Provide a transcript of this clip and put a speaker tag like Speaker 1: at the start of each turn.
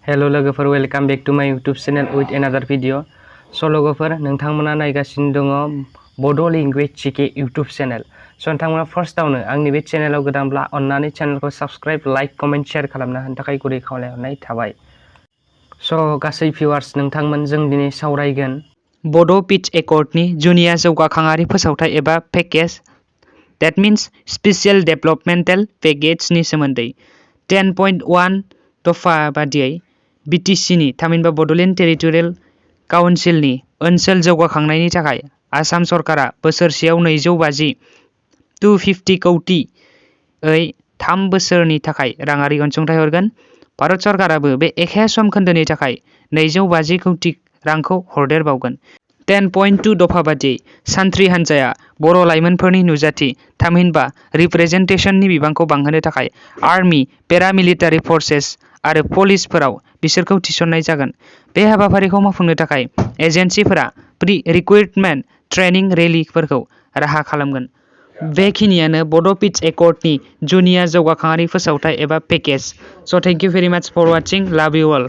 Speaker 1: Hello लोगोफोर, welcome back to माय YouTube channel with एनादार video. स' लोगोफोर, नोंथांमोना नायगासिनो दङ बड' लेंगुवेज जिके यूट्यूब चैनल। स' नोंथांमोना फार्स्टआवनो आंनि बे चैनलाव गोदानब्ला अन्नानै चैनलखौ साबस्क्राइब, लाइक, कमेन्ट, शेयार खालामना होनो थाखाय गुरै खावलायहरनाय थाबाय। स' गासै भिउवार्स, नोंथांमोन जों दिनै सावरायगोन बड' पिच एकर्डनि जुनिया जौगाखांआरि फोसावथाय एबा पेकेज, that means स्पेशियल डेभलपमेन्टेल पेकेजनि सोमोन्दै। 10.1 दफा बादियै बिटिसिनि थामहिनबा बड'लेण्ड टेरिटरियेल काउन्सिलनि ओनसोल जौगाखांनायनि थाखाय आसाम सरकारा बोसोरसेयाव 250 कौटियै 3 बोसोरनि थाखाय राङारि अनसुंथाइ हरगोन। भारत सरकाराबो बे एखे सम खोन्दोनि थाखाय 250 कौटि रांखौ हरदेरबावगोन। 10.2 दफा बादियै सान्थ्रि हान्जाया बर' लाइमोनफोरनि नुजाथि थामहिनबा रिप्रेजेन्टेसननि बिबांखौ बांहोनो थाखाय आर्मि, पेरामिलिटारि फर्सेस आरो पुलिसफोराव बिसोरखौ थिसननाय जागोन। बे हाबाफारिखौ मावफुंनो थाखाय एजेन्सिफोरा प्रि-रिक्रुटमेन्ट ट्रेनिं रेलिफोरखौ राहा खालामगोन। बेखिनियानो बड' पिच एकर्डनि जुनिया जौगाखांआरि फोसावथाय एबा पेकेज। स' थेंक इउ भेरि माच फर वाचिं, लाभ इउ अल।